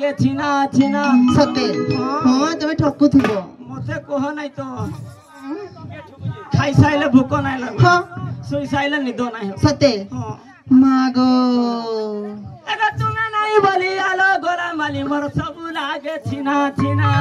लागे छिना छिना सते हां तमे ठकु थिबो मते कह नै तो खाई साइले भूख नै लाग हां सोई साइले निदो नै हो सते हां मागो एगा तुमे नै बोली आलो गोरा माली मोर सब लागे छिना छिना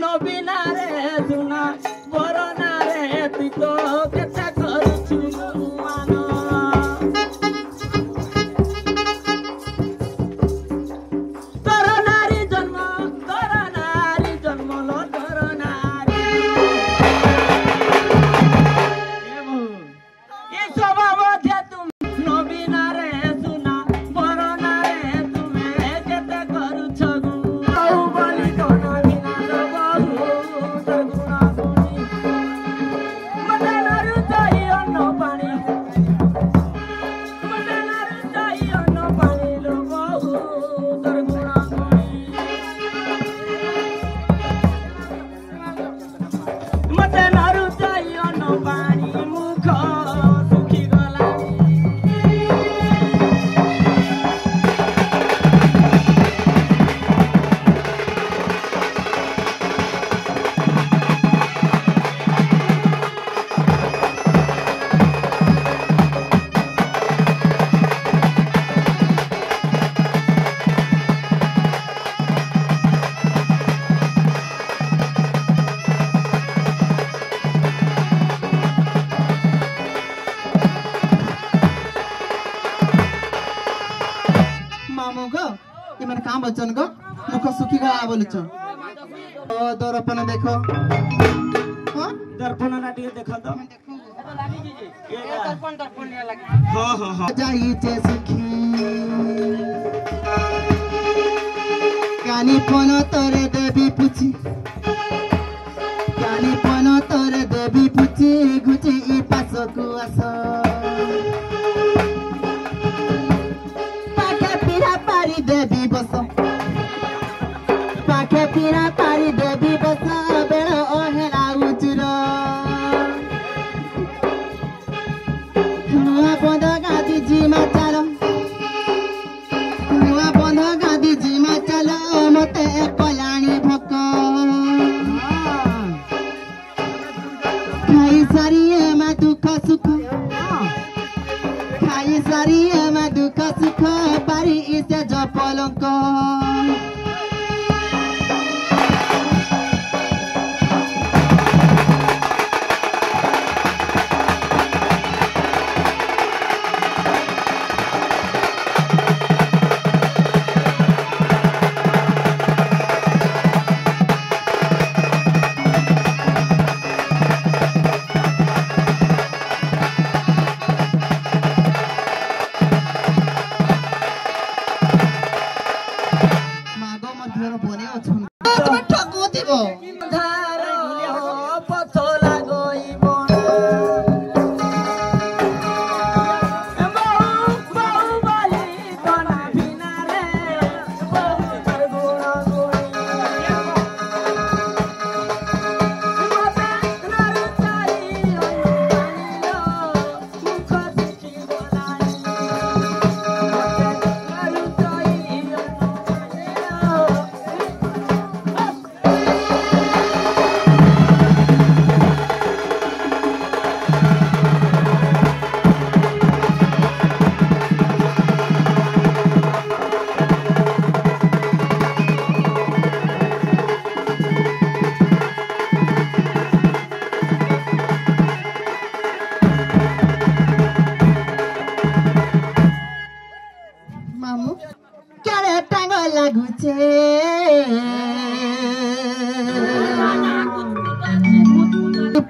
नबीना रे सुना बरना रे तू तो केता करू मानो तोर नारी जन्म लो तोर नारी ये स्वभाव थे तुम नबीना रे सुना बरना रे तुम्हें केता करू छगु बोली कोना बचन गो मुख सुखी गला बोलुछ ओ दर्पण देखो हां दर्पण लाटी देखो तो दर्पण दर्पण लागे हां हां हां जाई ते सुखी कानी पन तोरे देवी पुची कानी पन तोरे देवी पुची गुची ई पासकु आस पाके पीरा पारी देवी बस पाके पीरा पारी देवी बस बेड़ ओहेला उचरो नुआ बंद गादी जी माचालो नुआ बंद गादी जी माचालो मते कलाणी भक खाई सारी मा दुख सुख खाई सारी मा दुख सुख पारी इसे जपलंक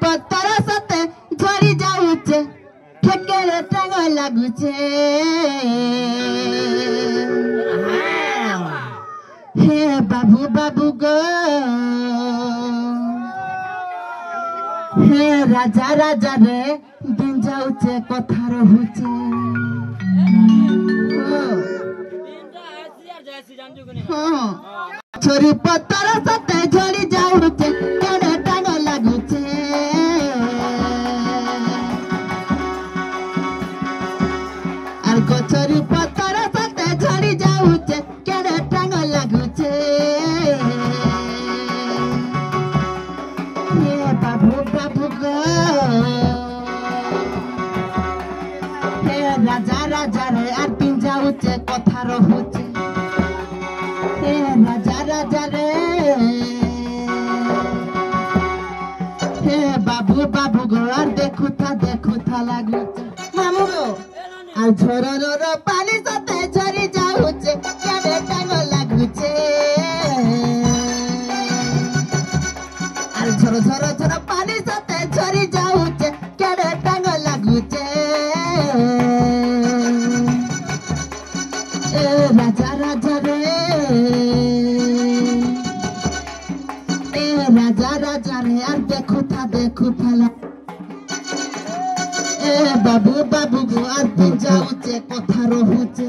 पत्थर सते झरी जाउछे ठेकेले टांग लागुछे हे बाबू बाबू गो हे राजा राजा रे दिन जाउछे कथा रहुछे गछरी पतर सते झड़ी जाउचे केड़े टांग लागुचे आर गछरी पतर सते झड़ी जाउचे केड़े टांग लागुचे हे बाबू बाबू गो हे राजा राजा रे आर पिन जाउचे कथा रहुचे हे राजा राजा रे हे बाबू बाबू गो आर देखुथा लागुचे मामू गो आर झरर पानी सते झरी जाउचे केड़े टांग लागुचे आर झर झर झर पानी सते झरी जाउचे केड़े टांग लागुचे ए राजा राजा रे ए राजा राजा रे आर देखुथा ए बाबू बाबू गो आर पिन जाउचे कथा रहुचे